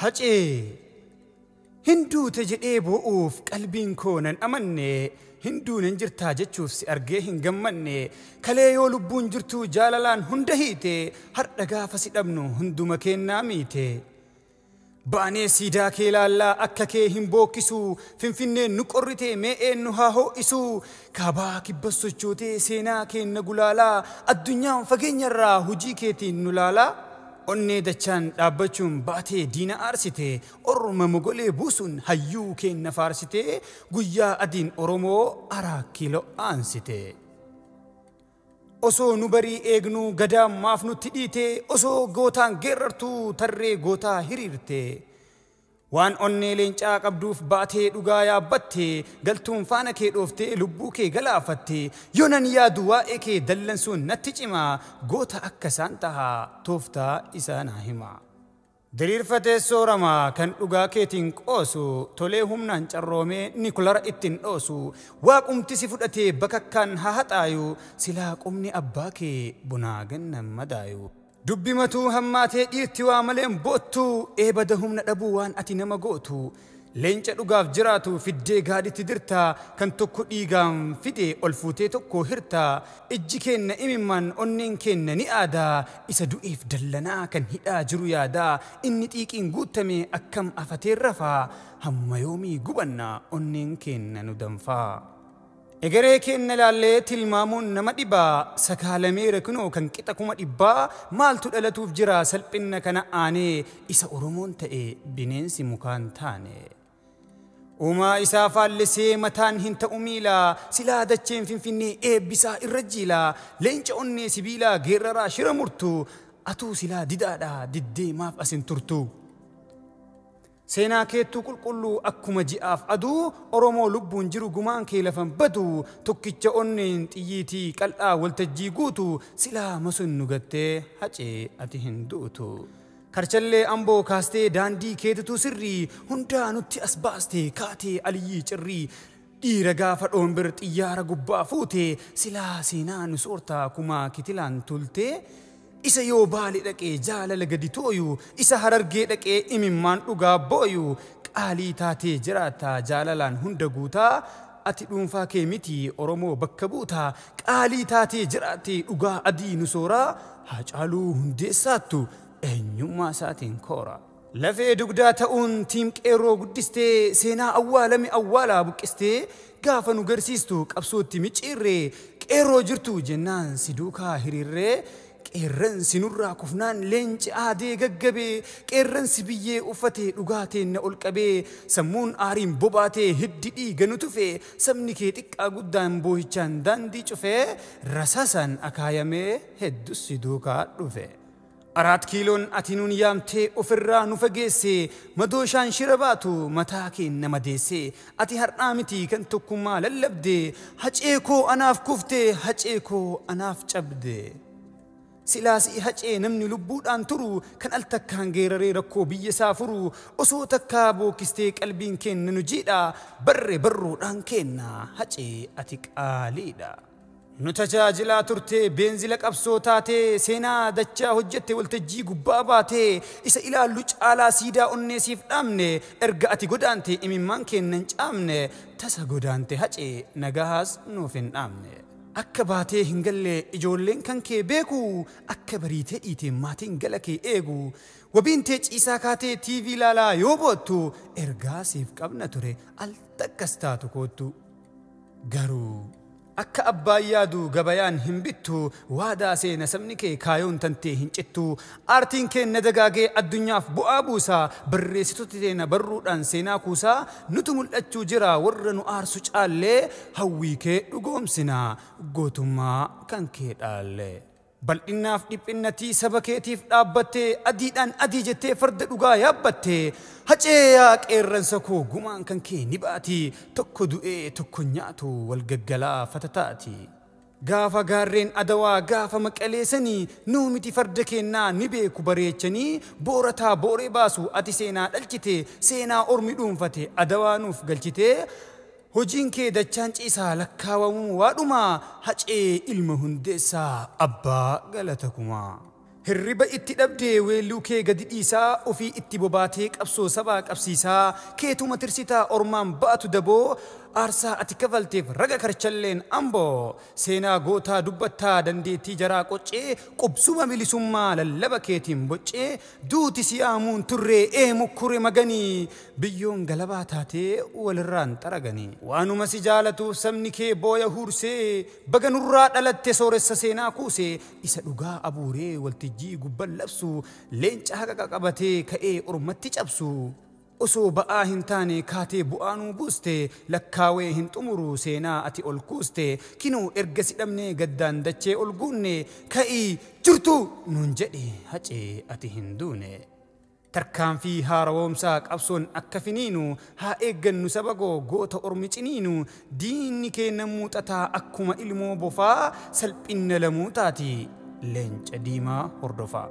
Haacaaluu hin duute jedhee bo'uuf qalbiin koo nan amanne hin duunen jirtaa jechuuf si argee hin gammanne kalee yoo lubbuun jirtu jaalalaan hunda hiite har'a gaafa si dhabnu hunduma kennaa miite baanee siidaa kee laallaa akka kee hin bookkisu finfinneen nu qorrite mee eenyu haa ho'isu kaabaa kibba sochootee seenaa keenna gulaalaa addunyaan fageenyarraa hujii keetiin nu laalaa onnee dachaan dhaabbachuun baatee diina aarsite orma mogolee buusuun hayyuu keenna faarsite guyyaa adiin oromoo araa kiiloo aansite osoo nu barii eegnu gadaan maaf nutti dhiite osoo gootaan geerartuu tarree gootaa hiriirte waan onnee leencaa qabduuf baatee dhugaa yaabbatte galtuun faana kee dhooftee lubbuu kee galaafatte yoonan yaadu waa'ee kee dallansuun natti cima goota akka isaan tahaa tooftaa isaanaa hima diriirfatee sooramaa kan dhugaa keetiin qoosu tolee humnaan carroomee ni kulara ittiin dhoosu waaqumti si fudhatee bakakkaan haa haxaayu silaa qubni abbaa kee bunaa gannan madaayu dubbi matuu hammaatee dhiirti waa maleen boottu eebada humna dhabuu waan ati nama gootu leenca dhugaaf jiraatu fiddee gaadhitti dirta kan tokko dhiigaan fide ol fuutee tokko hirta ijji keenna imimman onneen keenna ni aadaa isa du'eef dallanaa kan hidhaa jiru yaadaa inni xiiqiin guutame akkam afatee rafaa hamma yoomii gubanna onneen keenna nu danfaa egeree keenna laallee tilmaamuun nama dhibaa sakaalamee rakunoo kan qixa kuma dhibbaa maaltu dhalatuuf jira salphinna kana aanee isa oromoon ta'e bineensi mukaan taane uumaa isaa faallisee mataan hin ta'u miila silaa dacheen finfinnee eebbisaa irra jiila leenca onnee sibiilaa geeraraa shira murtu atuu silaa didaadha diddee maaf asin turtu seenaa keettuu qulqulluu akkuma ji'aaf aduu oromoo lubbuun jiru gumaan kee lafan badu tokkicha onneen xiyyiitii qal'aa waltajjii guutu silaa masun nu gattee Haacaaluu ati hin duutu karchallee amboo kaastee daandii keetitu sirrii hundaa nutti as baastee kaatee aliyyii cirrii dhiira gaafa dhoonbir xiyyaara gubbaa fuute silaa seenaa nu soortaa kumaa kitilaan tulte isa yoo baali dhaqee jaalala gadi tooyu isa harargee dhaqee imimmaan dhugaa booyu qaalii taatee jiraata jaalalaan hunda guutaa ati dhuunfaa kee miti oromoo bakka buutaa qaalii taatee jiraate dhugaa adii nu sooraa Haacaaluu Hundeessaattu eenyummaa isaatiin koora lafee dugdaa ta'uun tiim qeerroo guddistee seenaa awwaalame awwaalaa buqqistee gaafa nu garsiistu qabsootti micciirree qeerroo jirtu jennaan si duukaa hiriirree qeerransi nurraa kufnaan leenci aadee gaggabee qeerransi biyyee uffatee dhugaateen na ol qabee sammuun aariin bobaatee hiddi dhiiga nu tufe sabni kee xiqqaa guddaan boohichaan daandii cufee rasaasaan akaayamee heddus si duukaa dhufe araat kiiloon ati nuun yaamtee ofirraa nu fageesse madooshaan shira baatu mataa keenna madeesse ati har'aa miti kan tokkummaa lallabde Haacaaluu anaaf kufte Haacaaluu anaaf cabde silaasii Haacaaluu namni lubbuudhaan turu kan al takkaan geeraree rakkoo biyya isaa furu osoo takkaa bookkistee qalbiin keenna nu jiidha barre barroodhaan keenna Haacaaluu ati qaaliidha nu tajaajilaa turte beenzila qabsoo taate seenaa dachaa hojjette waltajjii gubbaa baate isa ilaallu caalaa siidaa onneesiif dhaamne erga ati godaante imimmaan keennan caamne tasa godaante Haacaaluu nagahaas nuuf hin dhaamne akka baatee hin galle ijoolleen kan kee beeku akka bariitee dhiitee maatiin gala kee eegu wabiin tee ciisaa kaatee TV laalaa yoo boottu ergaa siif qabna ture al takkas taatu koottu garuu akka abbaan yaadu gabayaan hin bittu waadaa seena sabni kee kaayoon tantee hin cittu aartiin keenna dagaagee addunyaaf bu'aa buusaa barreessitoota teena barruudhaan seenaa kuusaa nutu mul'achuu jira warra nu aarsu caallee hawwii kee dhugoomsinaa gootummaa kan kee dhaallee bal'innaaf dhiphinnatii saba keetiif dhaabbattee adiidhaan adii jettee farda dhugaa yaabbattee Haacaaluu qeerransa koo gumaan kan kee ni baati tokko du'ee tokko nyaatu wal gaggalaa fatataati gaafa gaarreen adawaa gaafa maqaleessanii nuu miti farda keennaa ni beeku bareechanii boorataa booree baasu ati seenaa dhalchite seenaa ormi dhuunfate adawaa nuuf galchite hojiin kee dachaan ciisaa lakkaawamuu waadhuma Haacaaluu ilma Hundessaa abbaa galata kumaa Hirriba itti dhabdee weelluu kee gadi dhiisaa ofii itti bobaatee qabsoo sabaa qabsiisaa keetuma tirsitaa ormaan ba'atu daboo aarsaa ati kafalteef raga karchalleen amboo seenaa gootaa dubbattaa dandeettii jaraa qoccee qubsuma bilisummaa lallaba keetiin boccee duuti siyaamuun turree mukkure maganii biyyoon galabaa taatee walirraan xaraganii waanuma si jaalatuuf sabni kee booya huursee baganurraa dhalatte sooressa seenaa kuusee isa dhugaa abuuree waltijjii gubban labsu leenca haqa qabatee ka'ee ormatti cabsu osoo ba'aa hin taane kaatee bu'aanuu buuste lakkaawee hin xumuru seenaa ati ol kuuste kinuu erga si dhabnee gaddaan dachee ol guunne ka'ii jirtu nuun jedhe hacee ati hin duune. Tarkaanfii haarawomsaa qabsoon akka finiinu haa eeggannu sabagoo goota ormi ciniinu diinni keenya muuxataa akkuma ilmoo bofaa salphinna lamuu taati leenca diimaa hordofaa.